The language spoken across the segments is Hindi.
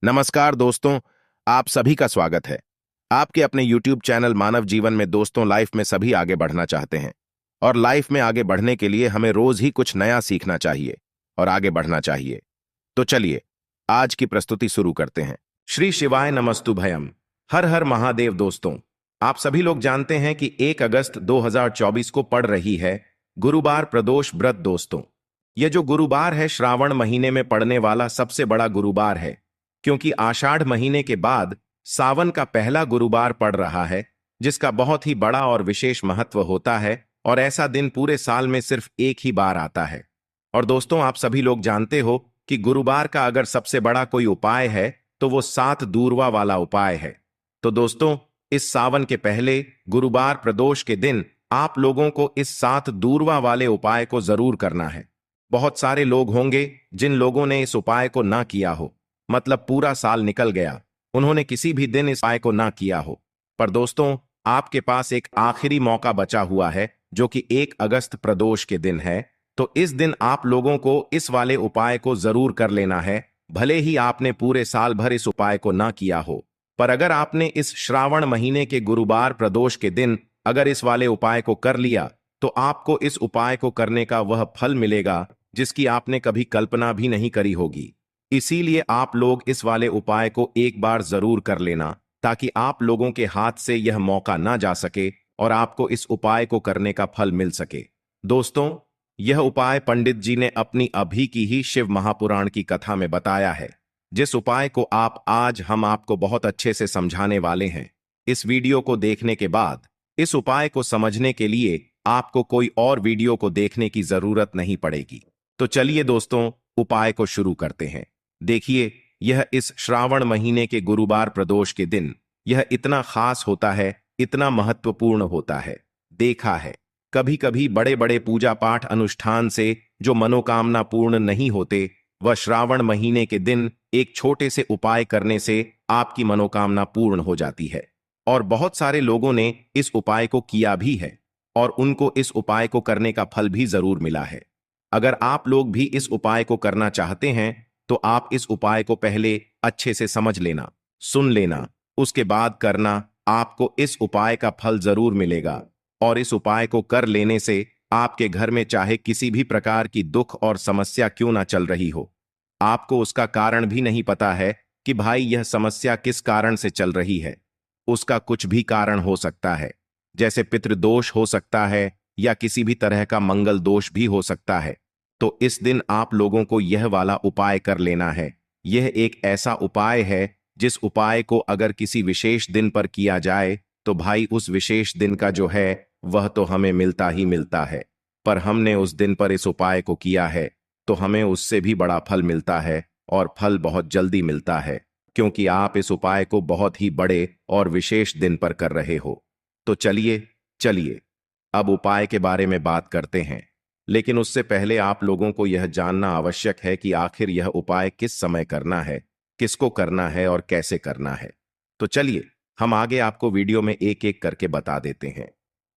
नमस्कार दोस्तों, आप सभी का स्वागत है। आपके अपने YouTube चैनल मानव जीवन में दोस्तों लाइफ में सभी आगे बढ़ना चाहते हैं और लाइफ में आगे बढ़ने के लिए हमें रोज ही कुछ नया सीखना चाहिए और आगे बढ़ना चाहिए। तो चलिए आज की प्रस्तुति शुरू करते हैं। श्री शिवाय नमस्तुभयम। हर हर महादेव। दोस्तों, आप सभी लोग जानते हैं कि 1 अगस्त 2024 को पड़ रही है गुरुवार प्रदोष व्रत। दोस्तों, यह जो गुरुवार है श्रावण महीने में पड़ने वाला सबसे बड़ा गुरुवार है, क्योंकि आषाढ़ महीने के बाद सावन का पहला गुरुवार पड़ रहा है, जिसका बहुत ही बड़ा और विशेष महत्व होता है और ऐसा दिन पूरे साल में सिर्फ एक ही बार आता है। और दोस्तों, आप सभी लोग जानते हो कि गुरुवार का अगर सबसे बड़ा कोई उपाय है तो वो 7 दूर्वा वाला उपाय है। तो दोस्तों, इस सावन के पहले गुरुवार प्रदोष के दिन आप लोगों को इस 7 दूर्वा वाले उपाय को जरूर करना है। बहुत सारे लोग होंगे जिन लोगों ने इस उपाय को ना किया हो, मतलब पूरा साल निकल गया, उन्होंने किसी भी दिन इस उपाय को ना किया हो। पर दोस्तों, आपके पास एक आखिरी मौका बचा हुआ है जो कि 1 अगस्त प्रदोष के दिन है। तो इस दिन आप लोगों को इस वाले उपाय को जरूर कर लेना है, भले ही आपने पूरे साल भर इस उपाय को ना किया हो। पर अगर आपने इस श्रावण महीने के गुरुवार प्रदोष के दिन अगर इस वाले उपाय को कर लिया तो आपको इस उपाय को करने का वह फल मिलेगा जिसकी आपने कभी कल्पना भी नहीं करी होगी। इसीलिए आप लोग इस वाले उपाय को एक बार जरूर कर लेना, ताकि आप लोगों के हाथ से यह मौका ना जा सके और आपको इस उपाय को करने का फल मिल सके। दोस्तों, यह उपाय पंडित जी ने अपनी अभी की ही शिव महापुराण की कथा में बताया है, जिस उपाय को आज हम आपको बहुत अच्छे से समझाने वाले हैं। इस वीडियो को देखने के बाद इस उपाय को समझने के लिए आपको कोई और वीडियो को देखने की जरूरत नहीं पड़ेगी। तो चलिए दोस्तों, उपाय को शुरू करते हैं। देखिए, यह इस श्रावण महीने के गुरुवार प्रदोष के दिन यह इतना खास होता है, इतना महत्वपूर्ण होता है। देखा है, कभी कभी बड़े बड़े पूजा पाठ अनुष्ठान से जो मनोकामना पूर्ण नहीं होते, वह श्रावण महीने के दिन एक छोटे से उपाय करने से आपकी मनोकामना पूर्ण हो जाती है। और बहुत सारे लोगों ने इस उपाय को किया भी है और उनको इस उपाय को करने का फल भी जरूर मिला है। अगर आप लोग भी इस उपाय को करना चाहते हैं तो आप इस उपाय को पहले अच्छे से समझ लेना, सुन लेना, उसके बाद करना। आपको इस उपाय का फल जरूर मिलेगा और इस उपाय को कर लेने से आपके घर में चाहे किसी भी प्रकार की दुख और समस्या क्यों ना चल रही हो, आपको उसका कारण भी नहीं पता है कि भाई यह समस्या किस कारण से चल रही है। उसका कुछ भी कारण हो सकता है, जैसे पितृदोष हो सकता है या किसी भी तरह का मंगल दोष भी हो सकता है। तो इस दिन आप लोगों को यह वाला उपाय कर लेना है। यह एक ऐसा उपाय है जिस उपाय को अगर किसी विशेष दिन पर किया जाए तो भाई उस विशेष दिन का जो है वह तो हमें मिलता ही मिलता है। पर हमने उस दिन पर इस उपाय को किया है तो हमें उससे भी बड़ा फल मिलता है और फल बहुत जल्दी मिलता है, क्योंकि आप इस उपाय को बहुत ही बड़े और विशेष दिन पर कर रहे हो। तो चलिए अब उपाय के बारे में बात करते हैं। लेकिन उससे पहले आप लोगों को यह जानना आवश्यक है कि आखिर यह उपाय किस समय करना है, किसको करना है और कैसे करना है। तो चलिए हम आगे आपको वीडियो में एक एक करके बता देते हैं।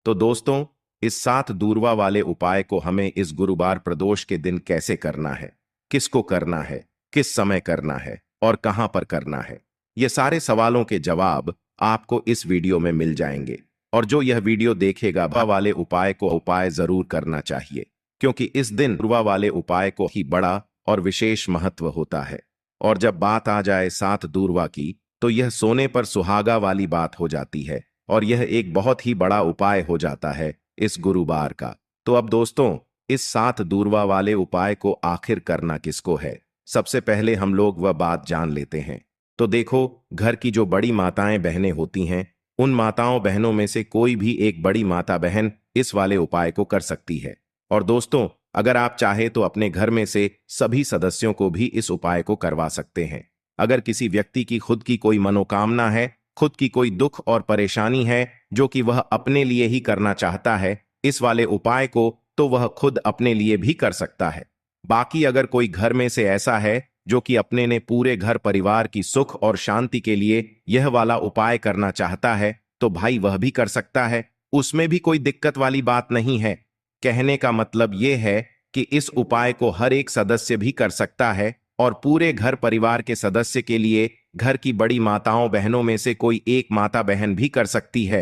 तो दोस्तों, इस 7 दूर्वा वाले उपाय को हमें इस गुरुवार प्रदोष के दिन कैसे करना है, किसको करना है, किस समय करना है और कहां पर करना है, ये सारे सवालों के जवाब आपको इस वीडियो में मिल जाएंगे। और जो यह वीडियो देखेगा वह वाले उपाय को उपाय जरूर करना चाहिए, क्योंकि इस दिन दूर्वा वाले उपाय को ही बड़ा और विशेष महत्व होता है। और जब बात आ जाए 7 दूर्वा की, तो यह सोने पर सुहागा वाली बात हो जाती है और यह एक बहुत ही बड़ा उपाय हो जाता है इस गुरुवार का। तो अब दोस्तों, इस 7 दूर्वा वाले उपाय को आखिर करना किसको है, सबसे पहले हम लोग वह बात जान लेते हैं। तो देखो, घर की जो बड़ी माताएं बहनें होती हैं, उन माताओं बहनों में से कोई भी एक बड़ी माता बहन इस वाले उपाय को कर सकती है। और दोस्तों, अगर आप चाहे तो अपने घर में से सभी सदस्यों को भी इस उपाय को करवा सकते हैं। अगर किसी व्यक्ति की खुद की कोई मनोकामना है, खुद की कोई दुख और परेशानी है जो कि वह अपने लिए ही करना चाहता है इस वाले उपाय को, तो वह खुद अपने लिए भी कर सकता है। बाकी अगर कोई घर में से ऐसा है जो कि अपने ने पूरे घर परिवार की सुख और शांति के लिए यह वाला उपाय करना चाहता है, तो भाई वह भी कर सकता है, उसमें भी कोई दिक्कत वाली बात नहीं है। कहने का मतलब यह है कि इस उपाय को हर एक सदस्य भी कर सकता है, और पूरे घर परिवार के सदस्य के लिए घर की बड़ी माताओं बहनों में से कोई एक माता बहन भी कर सकती है।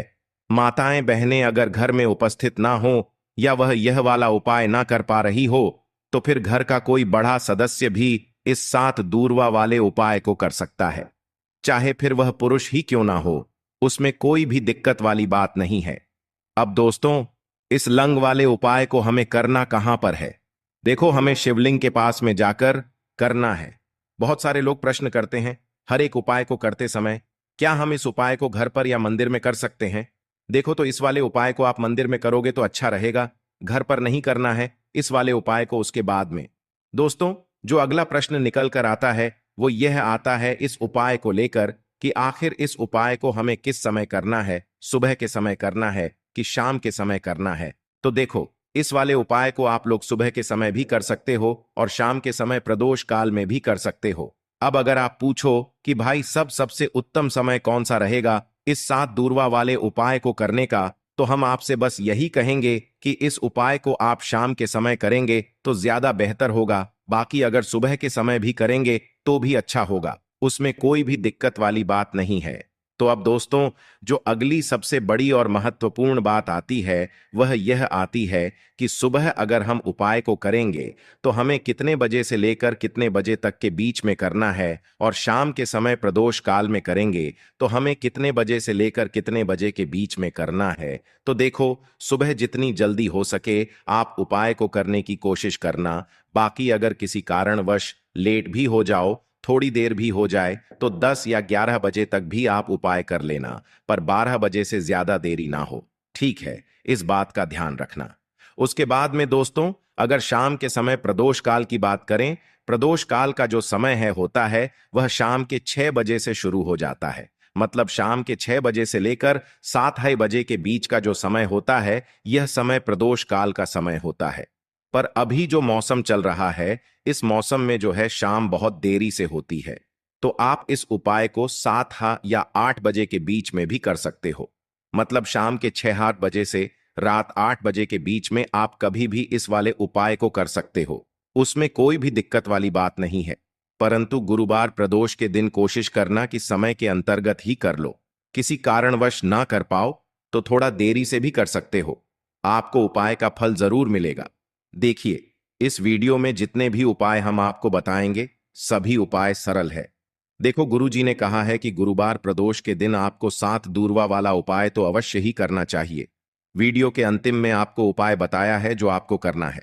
माताएं बहनें अगर घर में उपस्थित ना हो या वह यह वाला उपाय ना कर पा रही हो तो फिर घर का कोई बड़ा सदस्य भी इस 7 दूरवा वाले उपाय को कर सकता है, चाहे फिर वह पुरुष ही क्यों ना हो। उसमें कोई भी दिक्कत वाली बात नहीं है। अब दोस्तों, इस लंग वाले उपाय को हमें करना कहां पर है? देखो, हमें शिवलिंग के पास में जाकर करना है। बहुत सारे लोग प्रश्न करते हैं हर एक उपाय को करते समय, क्या हम इस उपाय को घर पर या मंदिर में कर सकते हैं? देखो, तो इस वाले उपाय को आप मंदिर में करोगे तो अच्छा रहेगा, घर पर नहीं करना है इस वाले उपाय को उसके बाद में। दोस्तों, जो अगला प्रश्न निकल कर आता है वो यह आता है इस उपाय को लेकर कि आखिर इस उपाय को हमें किस समय करना है, सुबह के समय करना है कि शाम के समय करना है? तो देखो, इस वाले उपाय को आप लोग सुबह के समय भी कर सकते हो और शाम के समय प्रदोष काल में भी कर सकते हो। अब अगर आप पूछो कि भाई सबसे उत्तम समय कौन सा रहेगा इस 7 दूरवा वाले उपाय को करने का, तो हम आपसे बस यही कहेंगे कि इस उपाय को आप शाम के समय करेंगे तो ज्यादा बेहतर होगा। बाकी अगर सुबह के समय भी करेंगे तो भी अच्छा होगा, उसमें कोई भी दिक्कत वाली बात नहीं है। तो अब दोस्तों, जो अगली सबसे बड़ी और महत्वपूर्ण बात आती है वह यह आती है कि सुबह अगर हम उपाय को करेंगे तो हमें कितने बजे से लेकर कितने बजे तक के बीच में करना है, और शाम के समय प्रदोष काल में करेंगे तो हमें कितने बजे से लेकर कितने बजे के बीच में करना है। तो देखो, सुबह जितनी जल्दी हो सके आप उपाय को करने की कोशिश करना। बाकी अगर किसी कारणवश लेट भी हो जाओ, थोड़ी देर भी हो जाए, तो 10 या 11 बजे तक भी आप उपाय कर लेना, पर 12 बजे से ज्यादा देरी ना हो। ठीक है, इस बात का ध्यान रखना। उसके बाद में दोस्तों, अगर शाम के समय प्रदोष काल की बात करें, प्रदोष काल का जो समय है होता है वह शाम के 6 बजे से शुरू हो जाता है। मतलब शाम के 6 बजे से लेकर 7 बजे के बीच का जो समय होता है यह समय प्रदोष काल का समय होता है। पर अभी जो मौसम चल रहा है इस मौसम में जो है शाम बहुत देरी से होती है, तो आप इस उपाय को 7 या 8 बजे के बीच में भी कर सकते हो। मतलब शाम के 6-8 बजे से रात 8 बजे के बीच में आप कभी भी इस वाले उपाय को कर सकते हो, उसमें कोई भी दिक्कत वाली बात नहीं है। परंतु गुरुवार प्रदोष के दिन कोशिश करना कि समय के अंतर्गत ही कर लो। किसी कारणवश ना कर पाओ तो थोड़ा देरी से भी कर सकते हो, आपको उपाय का फल जरूर मिलेगा। देखिए, इस वीडियो में जितने भी उपाय हम आपको बताएंगे सभी उपाय सरल है। देखो, गुरुजी ने कहा है कि गुरुवार प्रदोष के दिन आपको 7 दूरवा वाला उपाय तो अवश्य ही करना चाहिए। वीडियो के अंतिम में आपको उपाय बताया है जो आपको करना है।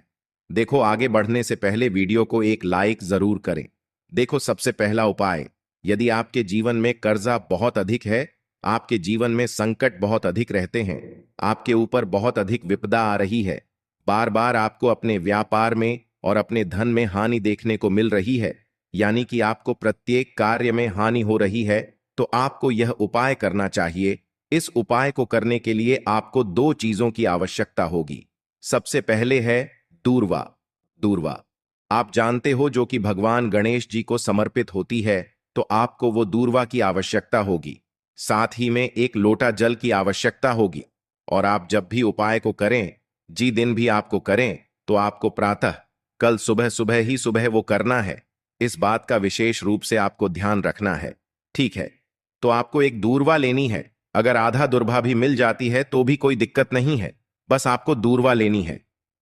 देखो, आगे बढ़ने से पहले वीडियो को एक लाइक जरूर करें। देखो, सबसे पहला उपाय, यदि आपके जीवन में कर्जा बहुत अधिक है, आपके जीवन में संकट बहुत अधिक रहते हैं, आपके ऊपर बहुत अधिक विपदा आ रही है, बार बार आपको अपने व्यापार में और अपने धन में हानि देखने को मिल रही है, यानी कि आपको प्रत्येक कार्य में हानि हो रही है, तो आपको यह उपाय करना चाहिए। इस उपाय को करने के लिए आपको 2 चीजों की आवश्यकता होगी। सबसे पहले है दूर्वा। दूर्वा आप जानते हो जो कि भगवान गणेश जी को समर्पित होती है, तो आपको वो दूर्वा की आवश्यकता होगी। साथ ही में एक लोटा जल की आवश्यकता होगी। और आप जब भी उपाय को करें, जी दिन भी आपको करें, तो आपको प्रातः कल सुबह सुबह ही सुबह वो करना है। इस बात का विशेष रूप से आपको ध्यान रखना है। ठीक है, तो आपको एक दूर्वा लेनी है। अगर आधा दूर्वा भी मिल जाती है तो भी कोई दिक्कत नहीं है, बस आपको दूर्वा लेनी है।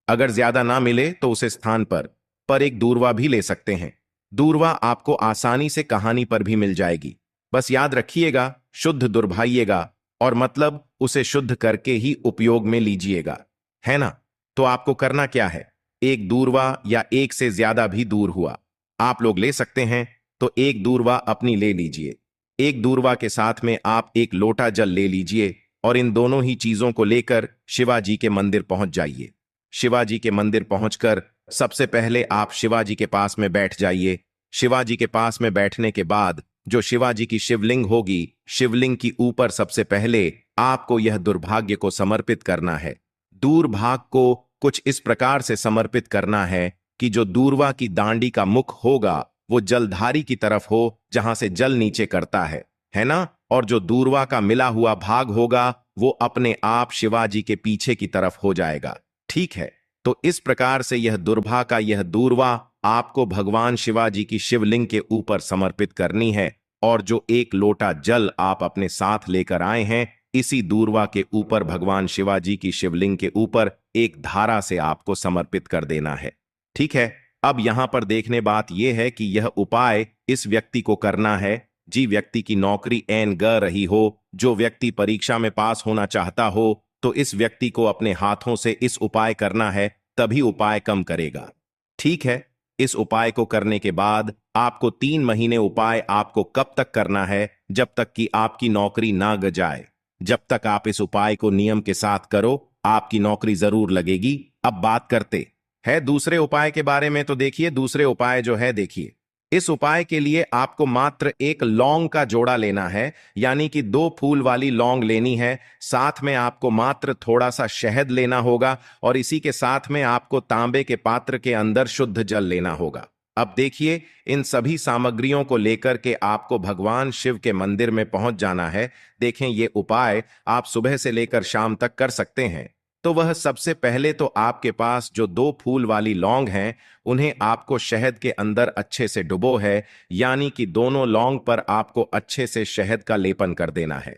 अगर ज्यादा ना मिले तो उस स्थान पर एक दूर्वा भी ले सकते हैं। दूर्वा आपको आसानी से कहानी पर भी मिल जाएगी। बस याद रखिएगा, शुद्ध दुर्भाइएगा, और मतलब उसे शुद्ध करके ही उपयोग में लीजिएगा, है ना? तो आपको करना क्या है, एक दूर्वा या एक से ज्यादा भी दूर हुआ आप लोग ले सकते हैं, तो एक दूर्वा अपनी ले लीजिए। एक दूर्वा के साथ में आप एक लोटा जल ले लीजिए और इन दोनों ही चीजों को लेकर शिवाजी के मंदिर पहुंच जाइए। शिवाजी के मंदिर पहुंचकर सबसे पहले आप शिवाजी के पास में बैठ जाइए। शिवाजी के पास में बैठने के बाद जो शिवाजी की शिवलिंग होगी, शिवलिंग की ऊपर सबसे पहले आपको यह दुर्भाग्य को समर्पित करना है। दूरभाग को कुछ इस प्रकार से समर्पित करना है कि जो दूर्वा की दांडी का मुख होगा वो जलधारी की तरफ हो, जहां से जल नीचे करता है ना? और जो दूर्वा का मिला हुआ भाग होगा वो अपने आप शिवाजी के पीछे की तरफ हो जाएगा। ठीक है, तो इस प्रकार से यह दुर्भा का यह दूर्वा आपको भगवान शिवाजी की शिवलिंग के ऊपर समर्पित करनी है और जो एक लोटा जल आप अपने साथ लेकर आए हैं, इसी दूर्वा के ऊपर भगवान शिवाजी की शिवलिंग के ऊपर एक धारा से आपको समर्पित कर देना है। ठीक है। अब यहां पर देखने बात यह है कि यह उपाय इस व्यक्ति को करना है जी व्यक्ति की नौकरी ऐन ग रही हो, जो व्यक्ति परीक्षा में पास होना चाहता हो, तो इस व्यक्ति को अपने हाथों से इस उपाय करना है, तभी उपाय कम करेगा। ठीक है। इस उपाय को करने के बाद आपको 3 महीने उपाय आपको कब तक करना है? जब तक कि आपकी नौकरी ना ग जाए। जब तक आप इस उपाय को नियम के साथ करो, आपकी नौकरी जरूर लगेगी। अब बात करते हैं दूसरे उपाय के बारे में। तो देखिए, दूसरे उपाय जो है, देखिए, इस उपाय के लिए आपको मात्र एक लौंग का जोड़ा लेना है, यानी कि 2 फूल वाली लौंग लेनी है। साथ में आपको मात्र थोड़ा सा शहद लेना होगा और इसी के साथ में आपको तांबे के पात्र के अंदर शुद्ध जल लेना होगा। अब देखिए, इन सभी सामग्रियों को लेकर के आपको भगवान शिव के मंदिर में पहुंच जाना है। देखें, ये उपाय आप सुबह से लेकर शाम तक कर सकते हैं। तो वह सबसे पहले तो आपके पास जो 2 फूल वाली लौंग हैं, उन्हें आपको शहद के अंदर अच्छे से डुबो है, यानी कि दोनों लौंग पर आपको अच्छे से शहद का लेपन कर देना है।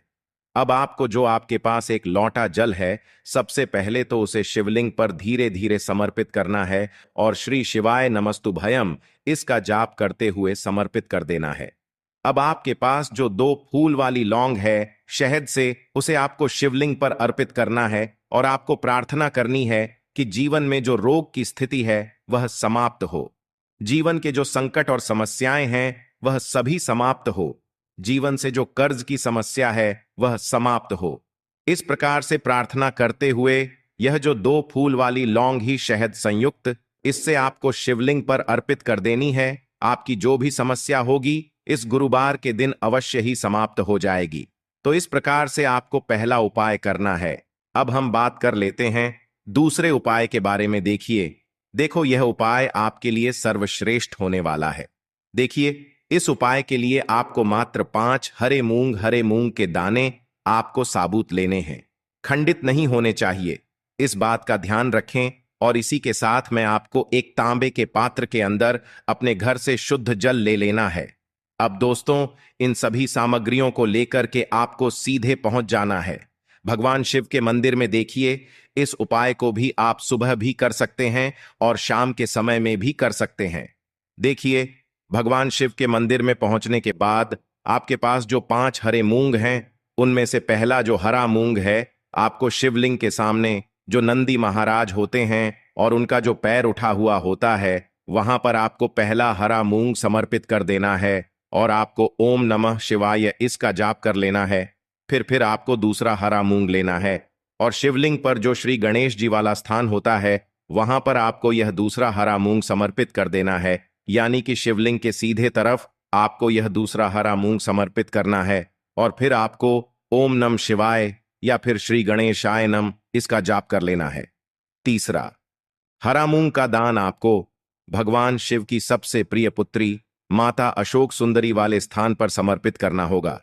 अब आपको जो आपके पास एक लोटा जल है, सबसे पहले तो उसे शिवलिंग पर धीरे धीरे समर्पित करना है और श्री शिवाय नमस्तुभयम इसका जाप करते हुए समर्पित कर देना है। अब आपके पास जो 2 फूल वाली लौंग है, शहद से उसे आपको शिवलिंग पर अर्पित करना है और आपको प्रार्थना करनी है कि जीवन में जो रोग की स्थिति है वह समाप्त हो। जीवन के जो संकट और समस्याएं हैं वह सभी समाप्त हो। जीवन से जो कर्ज की समस्या है वह समाप्त हो। इस प्रकार से प्रार्थना करते हुए यह जो 2 फूल वाली लौंग ही शहद संयुक्त, इससे आपको शिवलिंग पर अर्पित कर देनी है। आपकी जो भी समस्या होगी इस गुरुवार के दिन अवश्य ही समाप्त हो जाएगी। तो इस प्रकार से आपको पहला उपाय करना है। अब हम बात कर लेते हैं दूसरे उपाय के बारे में। देखो, यह उपाय आपके लिए सर्वश्रेष्ठ होने वाला है। देखिए, इस उपाय के लिए आपको मात्र 5 हरे मूंग के दाने आपको साबुत लेने हैं, खंडित नहीं होने चाहिए। इस बात का ध्यान रखें। और इसी के साथ में आपको एक तांबे के पात्र के अंदर अपने घर से शुद्ध जल ले लेना है। अब दोस्तों, इन सभी सामग्रियों को लेकर के आपको सीधे पहुंच जाना है भगवान शिव के मंदिर में। देखिए, इस उपाय को भी आप सुबह भी कर सकते हैं और शाम के समय में भी कर सकते हैं। देखिए, भगवान शिव के मंदिर में पहुंचने के बाद आपके पास जो 5 हरे मूंग हैं, उनमें से पहला जो हरा मूंग है, आपको शिवलिंग के सामने जो नंदी महाराज होते हैं और उनका जो पैर उठा हुआ होता है, वहां पर आपको पहला हरा मूंग समर्पित कर देना है और आपको ओम नमः शिवाय इसका जाप कर लेना है। फिर आपको दूसरा हरा मूंग लेना है और शिवलिंग पर जो श्री गणेश जी वाला स्थान होता है, वहां पर आपको यह दूसरा हरा मूंग समर्पित कर देना है, यानी कि शिवलिंग के सीधे तरफ आपको यह दूसरा हरा मूंग समर्पित करना है और फिर आपको ओम नम शिवाय या फिर श्री गणेशाय नम इसका जाप कर लेना है। तीसरा, हरा मूंग का दान आपको भगवान शिव की सबसे प्रिय पुत्री माता अशोक सुंदरी वाले स्थान पर समर्पित करना होगा।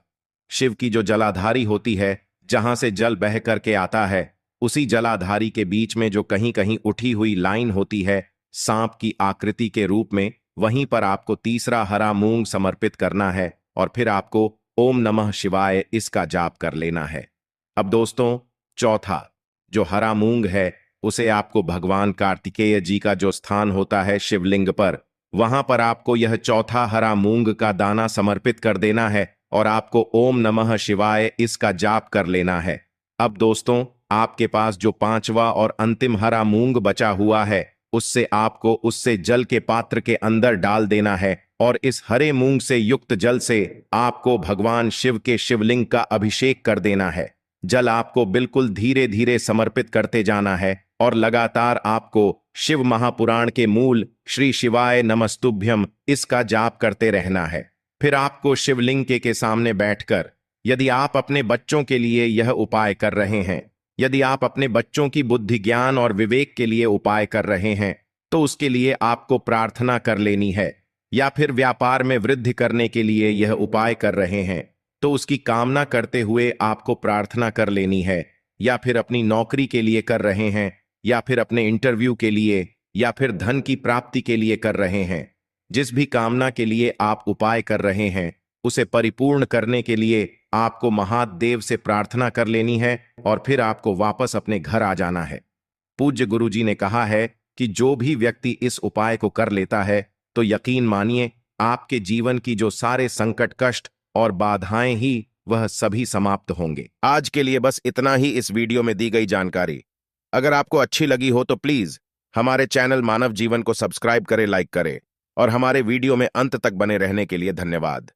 शिव की जो जलाधारी होती है, जहां से जल बह करके आता है, उसी जलाधारी के बीच में जो कहीं कहीं उठी हुई लाइन होती है सांप की आकृति के रूप में, वहीं पर आपको तीसरा हरा मूंग समर्पित करना है और फिर आपको ओम नमः शिवाय इसका जाप कर लेना है। अब दोस्तों, चौथा जो हरा मूंग है, उसे आपको भगवान कार्तिकेय जी का जो स्थान होता है शिवलिंग पर, वहां पर आपको यह चौथा हरा मूंग का दाना समर्पित कर देना है और आपको ओम नमः शिवाय इसका जाप कर लेना है। अब दोस्तों, आपके पास जो 5वां और अंतिम हरा मूंग बचा हुआ है, उससे आपको उससे जल के पात्र के अंदर डाल देना है और इस हरे मूंग से युक्त जल से आपको भगवान शिव के शिवलिंग का अभिषेक कर देना है। जल आपको बिल्कुल धीरे धीरे समर्पित करते जाना है और लगातार आपको शिव महापुराण के मूल श्री शिवाय नमस्तुभ्यम इसका जाप करते रहना है। फिर आपको शिवलिंग के सामने बैठकर, यदि आप अपने बच्चों के लिए यह उपाय कर रहे हैं, यदि आप अपने बच्चों की बुद्धि ज्ञान और विवेक के लिए उपाय कर रहे हैं, तो उसके लिए आपको प्रार्थना कर लेनी है। या फिर व्यापार में वृद्धि करने के लिए यह उपाय कर रहे हैं, तो उसकी कामना करते हुए आपको प्रार्थना कर लेनी है। या फिर अपनी नौकरी के लिए कर रहे हैं, या फिर अपने इंटरव्यू के लिए, या फिर धन की प्राप्ति के लिए कर रहे हैं, जिस भी कामना के लिए आप उपाय कर रहे हैं, उसे परिपूर्ण करने के लिए आपको महादेव से प्रार्थना कर लेनी है और फिर आपको वापस अपने घर आ जाना है। पूज्य गुरुजी ने कहा है कि जो भी व्यक्ति इस उपाय को कर लेता है तो यकीन मानिए आपके जीवन की जो सारे संकट, कष्ट और बाधाएं ही वह सभी समाप्त होंगे। आज के लिए बस इतना ही इस वीडियो में दी गई जानकारी। अगर आपको अच्छी लगी हो तो प्लीज हमारे चैनल मानव जीवन को सब्सक्राइब करें, लाइक करें और हमारे वीडियो में अंत तक बने रहने के लिए धन्यवाद।